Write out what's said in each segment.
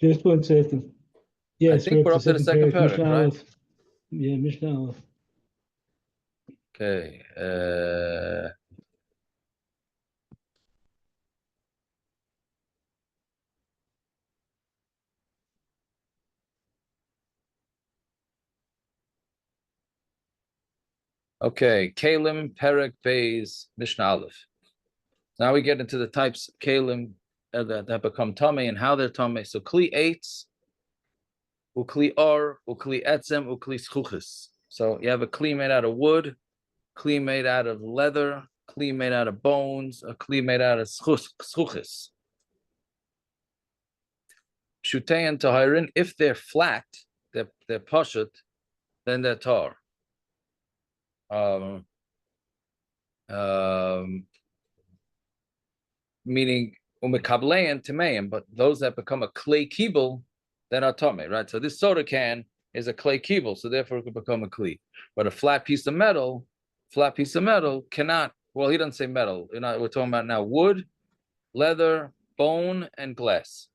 Just 1 second. I Yes, think we're up to the second parak, Mishnah right? Aleph. Yeah, Mishnah Aleph. Okay. Okay, Kelim, Perek, Beis, Mishnah Aleph. Now we get into the types of Kelim that become Tameh and how they're Tameh. So Kli Eitz, Ukli Or, Ukli Etzem, Ukli Schuchis. So you have a Kli made out of wood, Kli made out of leather, Kli made out of bones, a Kli made out of Schuchis. Shutei and Tahirin, if they're flat, they're Pashut, then they're Tar. Meaning umekablein tameim, but those that become a clay kibble, then are tame, right? So this soda can is a clay kibble, so therefore it could become a kli. But a flat piece of metal cannot. Well, he doesn't say metal. We're talking about now wood, leather, bone, and glass,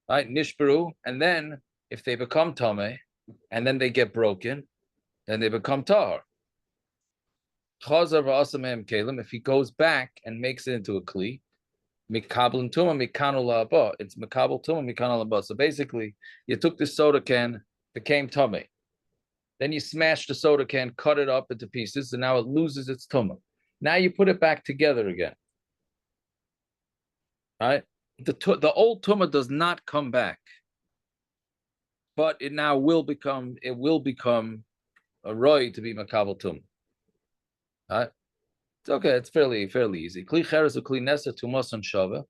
right? Nishbaru, and then if they become tame, and then they get broken, then they become tar. If he goes back and makes it into a kli, mikabel tuma mikanu la'aba. It's mikabel tuma mikanu la'aba. So basically, you took this soda can, became tummy. Then you smashed the soda can, cut it up into pieces, and now it loses its tuma. Now you put it back together again. Right? The old tuma does not come back, but it now will become a roy to be makabel tuma. Right? It's okay. It's fairly easy. Kli cheres or kli neser tumas on shava.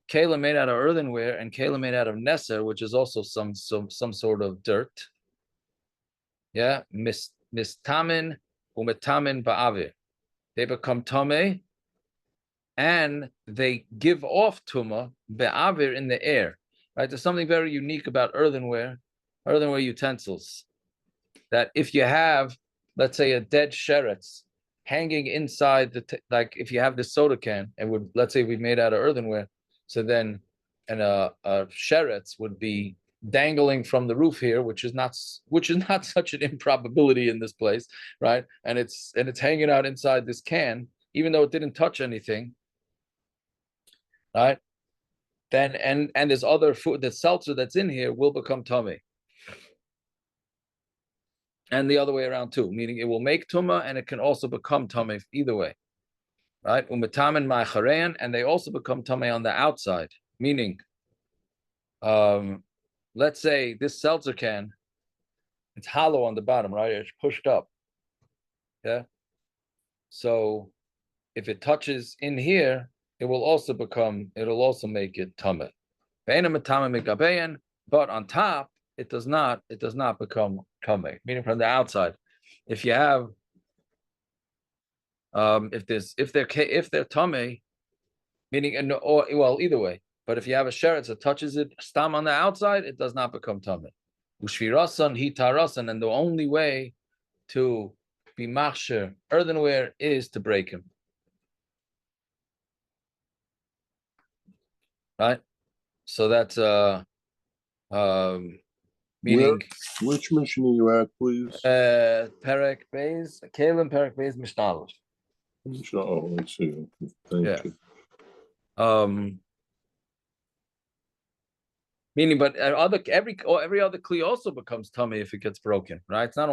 Kelim made out of earthenware and kelim made out of neser, which is also some sort of dirt. Yeah, mistamin umetamin ba'avir. They become tame, and they give off tuma be'avir in the air. Right? There's something very unique about earthenware utensils. That if you have, let's say, a dead sheretz hanging inside like if you have this soda can, and let's say we made out of earthenware. So then, a sheretz would be dangling from the roof here, which is not such an improbability in this place, right? And it's hanging out inside this can, even though it didn't touch anything, right? Then and there's other food, the seltzer that's in here will become tummy, and the other way around too, meaning it will make tuma and it can also become tummy either way, right? Umetamin ma'acharein, and they also become tummy on the outside. Meaning, let's say this seltzer can, it's hollow on the bottom, right? It's pushed up. Yeah. So if it touches in here, it'll also make it tummy. But on top, it does not become tummy. Meaning from the outside. If you have, if they're tummy, meaning either way. But if you have a sheretz that touches it stam on the outside, it does not become tameh. Ushvirasan hitarasan, and the only way to be machsher earthenware is to break him. Right? So that's meaning. Which mission are you at, please? Perek Beis, Kelim Perek Beis Mishnah Aleph. Oh, I see. Thank you. Meaning, but every other kli also becomes tummy if it gets broken, right? It's not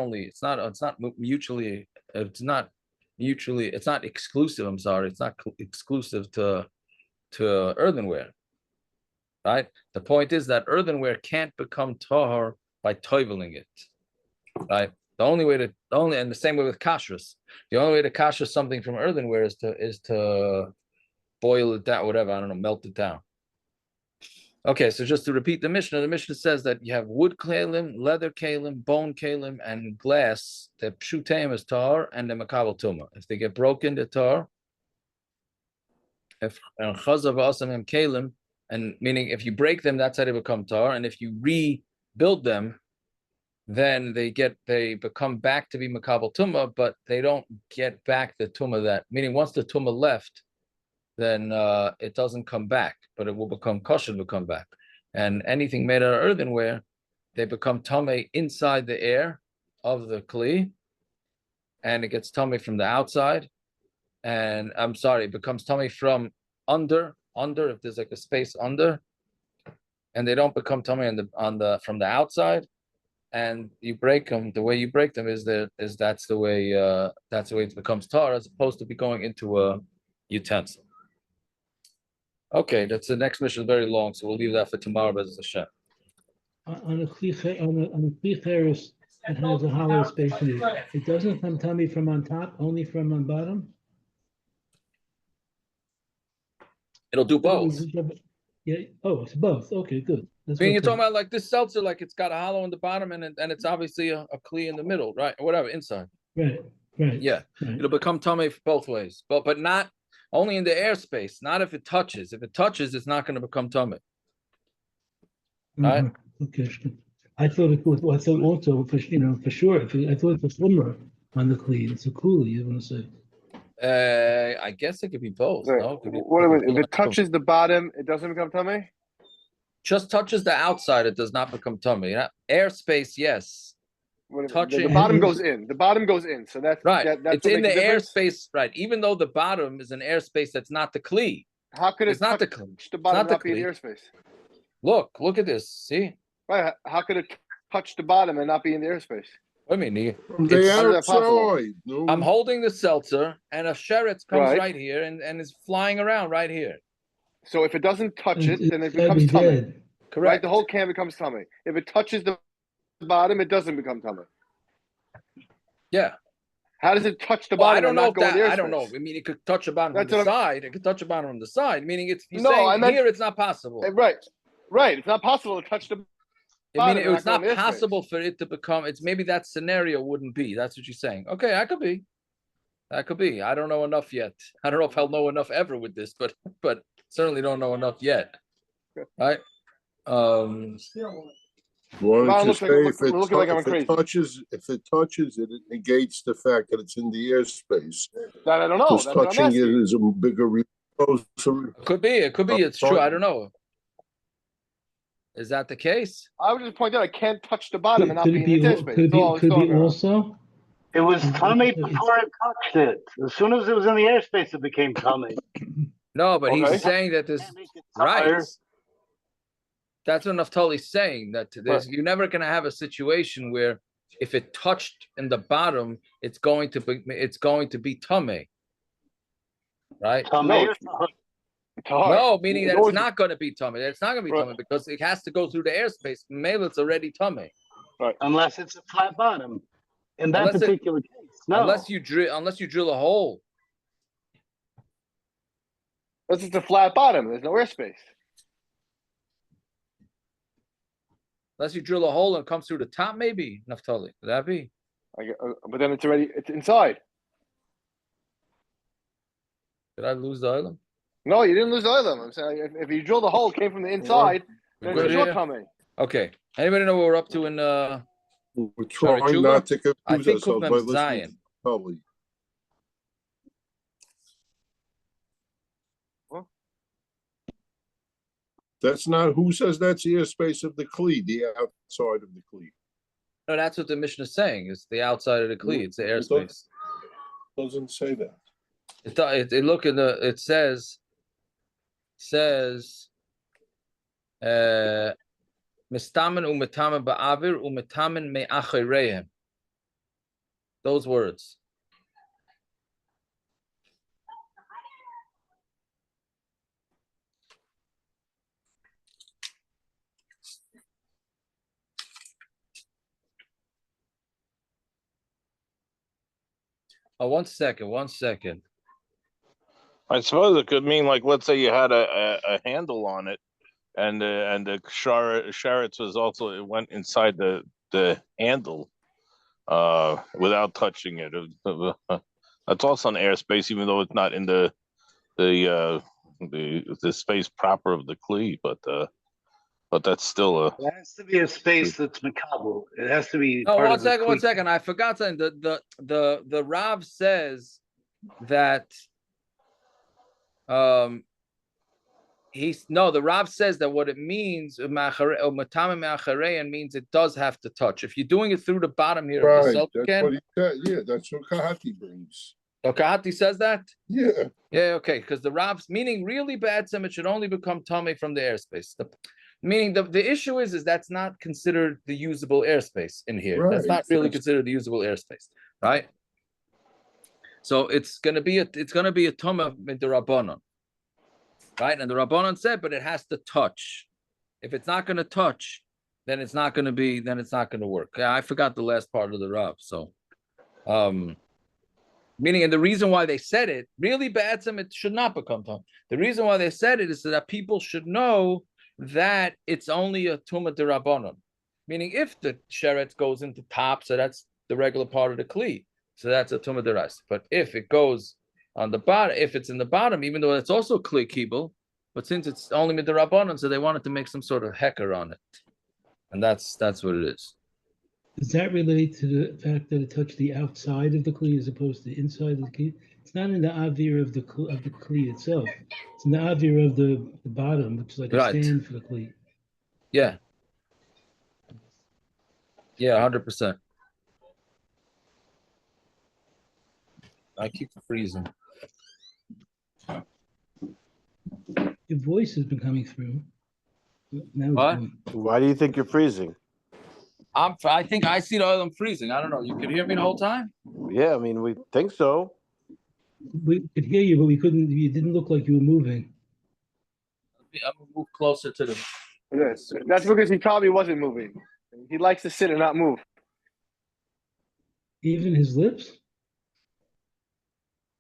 exclusive. I'm sorry, it's not exclusive to earthenware, right? The point is that earthenware can't become tahor by toiveling it, right? And the same way with kashrus. The only way to kashrus something from earthenware is to boil it down, whatever, I don't know, melt it down. Okay, so just to repeat the Mishnah says that you have wood kelim, leather kelim, bone kelim, and glass. The pshuteim is tar, and the makabel tuma. If they get broken, they're tar. If chazav asamim kelim, and meaning if you break them, that's how they become tar. And if you rebuild them, then they become back to be makabel tuma, but they don't get back the tuma meaning once the tuma left, then it doesn't come back, but it will become kosher to come back. And anything made out of earthenware, they become tamei inside the air of the kli, and it gets tamei from the outside. And I'm sorry, it becomes tamei from under if there's like a space under, and they don't become tamei from the outside. And you break them. The way you break them is that's the way it becomes tar, as opposed to be going into a utensil. Okay, that's the next mission is very long, so we'll leave that for tomorrow. Bez Hashem. On a kli cheres that has a hollow space in it, it doesn't come tummy from on top, only from on bottom. It'll do both. Yeah. Oh, it's both. Okay, good. I mean, you're talking about like this seltzer, like it's got a hollow in the bottom and it's obviously a kli in the middle, right? Or whatever, inside. Right. Yeah, right. It'll become tummy both ways, but not only in the airspace. Not if it touches. If it touches, it's not going to become tummy. Right? Okay. I thought it was. I thought also for sure. I thought it was slimmer on the kli. It's a coolie. You want to say? I guess it could be both. Right. No, If it touches the bottom, it doesn't become tummy? Just touches the outside, it does not become tummy. Airspace, yes. The bottom goes in. The bottom goes in. So that's right. That's it's in the airspace, right? Even though the bottom is an airspace that's not the kli. How could it not touch the bottom not be in airspace? Look at this. See? Right. How could it touch the bottom and not be in the airspace? I mean, I'm holding the seltzer, and a sheretz comes right here and is flying around right here. So if it doesn't touch it, then it becomes tummy. Correct. Right? The whole can becomes tummy. If it touches the bottom, it doesn't become tummy. Yeah. How does it touch the bottom? I don't know if that. I don't know. I mean, it could touch the bottom from the side. It could touch the bottom from the side. Meaning, it's here. It's not possible. Right. It's not possible to touch the. I mean, it's not possible for it to become. It's maybe that scenario wouldn't be. That's what you're saying. Okay, that could be. That could be. I don't know enough yet. I don't know if I'll know enough ever with this, but certainly don't know enough yet. Right? Why don't you say if it touches, it negates the fact that it's in the airspace. That I don't know. Because touching it is a bigger. Could be. It's true. I don't know. Is that the case? I would just point out I can't touch the bottom and not be in the airspace. Could be also. It was tummy before it touched it. As soon as it was in the airspace, it became tummy. No, but he's saying that this right. That's what Naftali's saying. That you're never going to have a situation where if it touched in the bottom, it's going to be tummy. Right? Tummy. No, meaning that it's not going to be tummy. It's not going to be tummy because it has to go through the airspace. Maybe it's already tummy. Right. Unless it's a flat bottom. In that particular case, no. Unless you drill a hole. Unless it's a flat bottom, there's no airspace. Unless you drill a hole and it comes through the top, maybe, Naftali. Would that be? But then it's inside. Did I lose the island? No, you didn't lose either of them. I'm saying if you drill the hole, it came from the inside, then it's your tummy. Okay. Anybody know what we're up to in We're trying not to confuse ourselves by listening to Tully. What? That's not who says that's the airspace of the kli, the outside of the kli. No, that's what the mission is saying. It's the outside of the kli. It's the airspace. Doesn't say that. It look in the. It says. Mistamen umetamen ba'avir umetamen me'achirehem. Those words. Oh, 1 second. 1 second. I suppose it could mean, like, let's say you had a handle on it, and the sharets was also, it went inside the handle without touching it. That's also an airspace, even though it's not in the space proper of the kli, but that's still a. It has to be a space that's makabel. It has to be. Oh, 1 second. I forgot something. The Rav says that The Rav says that what it means, means it does have to touch. If you're doing it through the bottom here of the Right, self that's can, what he said. Yeah, that's what Kahati brings. Kahati says that? Yeah. Yeah, okay, because the Rav's meaning really bad sim, it should only become tummy from the airspace. Meaning the issue is that's not considered the usable airspace in here. That's not really considered the usable airspace, right? So it's gonna be a tumah midrabanan, right? And the Rabbanan said, but it has to touch. If it's not gonna touch, then it's not gonna work. I forgot the last part of the Rav. So meaning, and the reason why they said it, really bad sim, it should not become tumah. The reason why they said it is so that people should know that it's only a tumah derabanan. Meaning, if the sheret goes into top, so that's the regular part of the kli, so that's a tumah derais. But if it goes on the bottom, if it's in the bottom, even though it's also kli kibul, but since it's only midrabanan, so they wanted to make some sort of hecker on it, and that's what it is. Does that relate to the fact that it touched the outside of the kli as opposed to the inside of the kli? It's not in the avir of the kli itself. It's in the avir of the bottom, which is like a stand for the kli. Yeah. Yeah, 100%. I keep freezing. Your voice has been coming through. Now what? Why do you think you're freezing? I think I see the oil. I'm freezing. I don't know. You could hear me the whole time? Yeah, I mean, we think so. We could hear you, but we couldn't. You didn't look like you were moving. I'm gonna move closer to the. Yes, that's because he probably wasn't moving. He likes to sit and not move. Even his lips?